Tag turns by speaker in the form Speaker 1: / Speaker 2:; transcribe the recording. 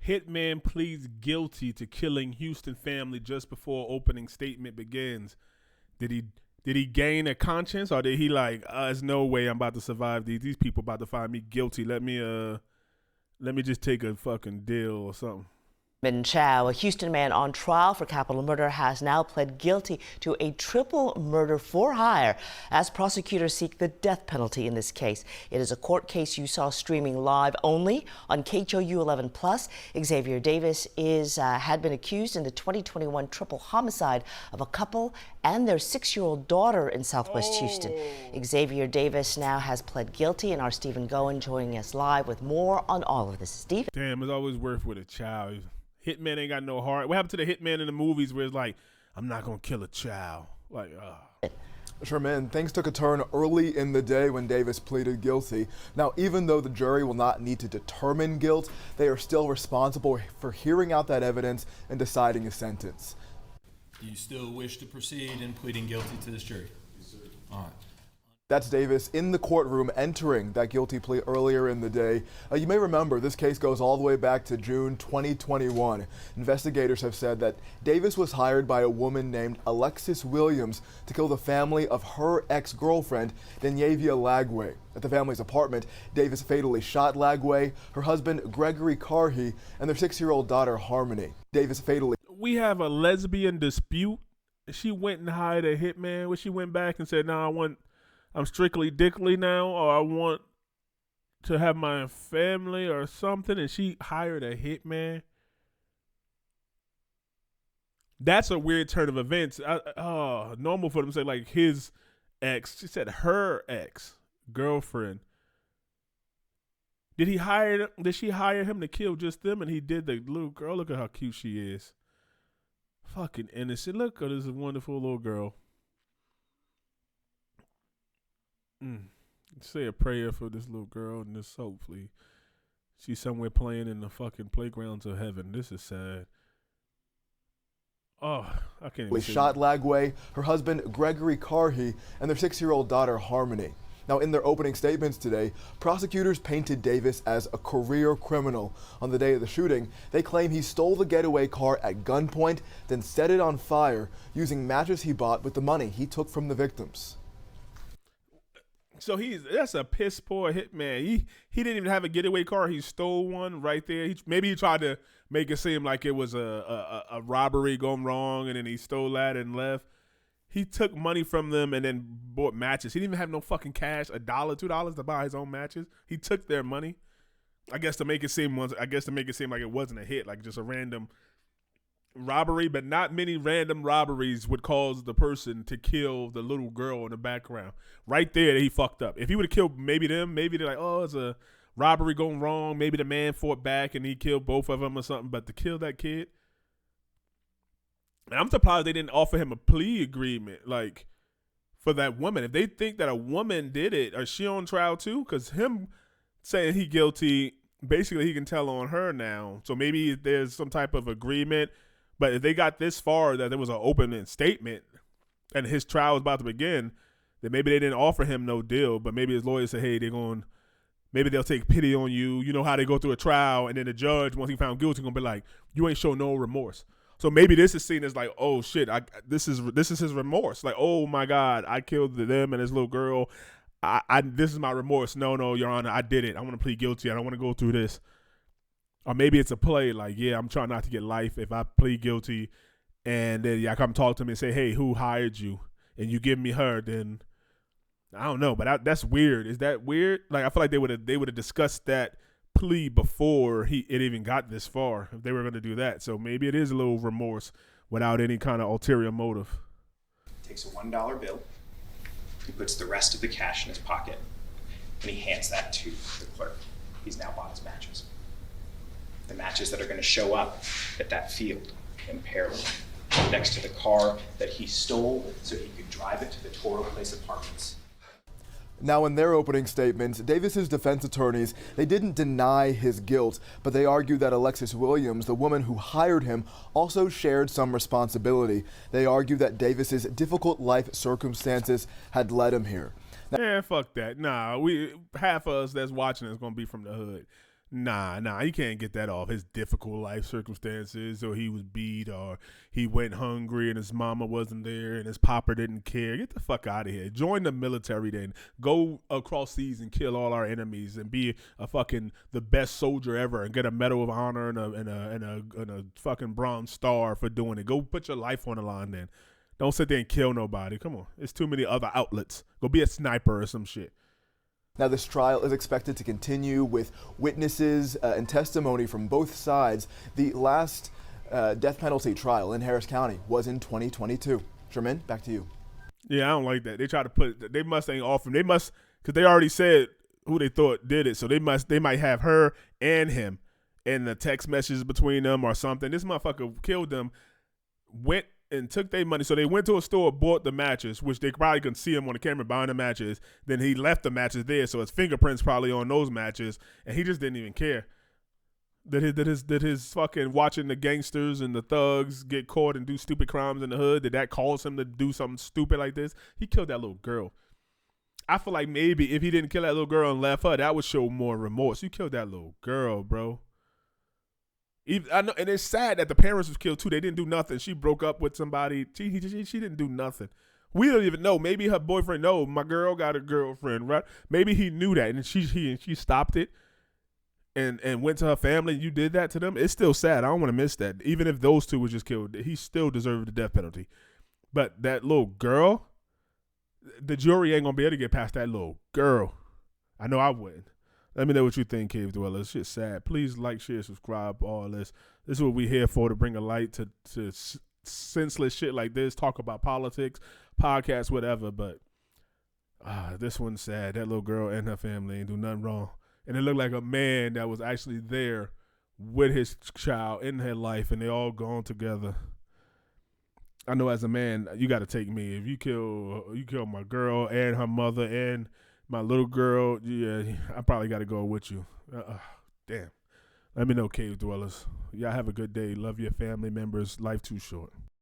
Speaker 1: Hitman pleads guilty to killing Houston family just before opening statement begins. Did he gain a conscience, or did he like, there's no way I'm about to survive these? These people about to find me guilty. Let me just take a fucking deal or something.
Speaker 2: Chow, a Houston man on trial for capital murder, has now pled guilty to a triple murder for hire as prosecutors seek the death penalty in this case. It is a court case you saw streaming live only on KHOU 11 Plus. Xavier Davis had been accused in the 2021 triple homicide of a couple and their 6-year-old daughter in Southwest Houston. Xavier Davis now has pled guilty, and our Stephen Goen joining us live with more on all of this. Stephen.
Speaker 1: Damn, it's always worth with a child. Hitman ain't got no heart. What happened to the hitman in the movies where it's like, I'm not gonna kill a child? Like,
Speaker 3: Sherman, things took a turn early in the day when Davis pleaded guilty. Now, even though the jury will not need to determine guilt, they are still responsible for hearing out that evidence and deciding a sentence.
Speaker 4: Do you still wish to proceed in pleading guilty to this jury? Yes, sir. All right.
Speaker 3: That's Davis in the courtroom entering that guilty plea earlier in the day. You may remember this case goes all the way back to June 2021. Investigators have said that Davis was hired by a woman named Alexis Williams to kill the family of her ex-girlfriend, Denyeavia Lagway. At the family's apartment, Davis fatally shot Lagway, her husband Gregory Carhey, and their 6-year-old daughter Harmony. Davis fatally...
Speaker 1: We have a lesbian dispute. She went and hired a hitman. When she went back and said, "No, I'm strictly dickly now, or I want to have my family or something," and she hired a hitman. That's a weird turn of events. Normal for them to say like his ex. She said her ex girlfriend. Did she hire him to kill just them, and he did the little girl? Look at how cute she is. Fucking innocent. Look at this wonderful little girl. Say a prayer for this little girl, and this hopefully she's somewhere playing in the fucking playgrounds of heaven. This is sad. Oh, I can't even.
Speaker 3: Shot Lagway, her husband Gregory Carhey, and their 6-year-old daughter Harmony. Now, in their opening statements today, prosecutors painted Davis as a career criminal. On the day of the shooting, they claim he stole the getaway car at gunpoint, then set it on fire using matches he bought with the money he took from the victims.
Speaker 1: So that's a piss poor hitman. He didn't even have a getaway car. He stole one right there. Maybe he tried to make it seem like it was a robbery gone wrong, and then he stole that and left. He took money from them and then bought matches. He didn't even have no fucking cash, $1, $2 to buy his own matches. He took their money. I guess to make it seem like it wasn't a hit, like just a random robbery, but not many random robberies would cause the person to kill the little girl in the background. Right there, he fucked up. If he would have killed maybe them, maybe they're like, oh, it's a robbery going wrong. Maybe the man fought back and he killed both of them or something. But to kill that kid, and I'm surprised they didn't offer him a plea agreement, like for that woman. If they think that a woman did it, is she on trial too? Because him saying he guilty, basically he can tell on her now. So maybe there's some type of agreement. But if they got this far that there was an open statement and his trial was about to begin, then maybe they didn't offer him no deal. But maybe his lawyer said, hey, maybe they'll take pity on you. You know how they go through a trial, and then the judge, once he found guilty, gonna be like, you ain't show no remorse. So maybe this is seen as like, oh shit, this is his remorse. Like, oh my God, I killed them and this little girl. This is my remorse. No, Your Honor, I did it. I want to plead guilty. I don't want to go through this. Or maybe it's a play like, yeah, I'm trying not to get life. If I plead guilty and then y'all come talk to me and say, hey, who hired you? And you give me her, then I don't know. But that's weird. Is that weird? Like, I feel like they would have discussed that plea before it even got this far if they were going to do that. So maybe it is a little remorse without any kind of ulterior motive.
Speaker 5: Takes a $1 bill. He puts the rest of the cash in his pocket, and he hands that to the clerk. He's now bought his matches. The matches that are going to show up at that field in Pearland, next to the car that he stole so he could drive it to the Toro Place apartments.
Speaker 3: Now, in their opening statements, Davis's defense attorneys, they didn't deny his guilt, but they argued that Alexis Williams, the woman who hired him, also shared some responsibility. They argue that Davis's difficult life circumstances had led him here.
Speaker 1: Fuck that. Nah, half of us that's watching is gonna be from the hood. Nah, you can't get that off his difficult life circumstances, or he was beat, or he went hungry and his mama wasn't there and his papa didn't care. Get the fuck out of here. Join the military then. Go across seas and kill all our enemies and be a fucking the best soldier ever and get a Medal of Honor and a fucking Bronze Star for doing it. Go put your life on the line then. Don't sit there and kill nobody. Come on. There's too many other outlets. Go be a sniper or some shit.
Speaker 3: Now, this trial is expected to continue with witnesses and testimony from both sides. The last death penalty trial in Harris County was in 2022. Sherman, back to you.
Speaker 1: Yeah, I don't like that. They try to put, they must ain't off him. They must, because they already said who they thought did it. So they might have her and him in the text messages between them or something. This motherfucker killed them, went and took their money. So they went to a store, bought the matches, which they probably couldn't see him on the camera buying the matches. Then he left the matches there, so his fingerprints probably on those matches, and he just didn't even care. Did his fucking watching the gangsters and the thugs get caught and do stupid crimes in the hood, did that cause him to do something stupid like this? He killed that little girl. I feel like maybe if he didn't kill that little girl and left her, that would show more remorse. You killed that little girl, bro. I know, and it's sad that the parents was killed too. They didn't do nothing. She broke up with somebody. She didn't do nothing. We don't even know. Maybe her boyfriend know my girl got a girlfriend, right? Maybe he knew that, and she stopped it, and went to her family. And you did that to them. It's still sad. I don't want to miss that. Even if those two were just killed, he still deserved the death penalty. But that little girl, the jury ain't gonna be able to get past that little girl. I know I wouldn't. Let me know what you think, Cave Dwellers. Shit's sad. Please like, share, subscribe, all this. This is what we're here for, to bring a light to senseless shit like this, talk about politics, podcasts, whatever. But this one's sad. That little girl and her family ain't do nothing wrong. And it looked like a man that was actually there with his child in her life, and they all gone together. I know as a man, you got to take me. If you kill my girl and her mother and my little girl, yeah, I probably got to go with you. Damn. Let me know, Cave Dwellers. Y'all have a good day. Love your family members. Life too short.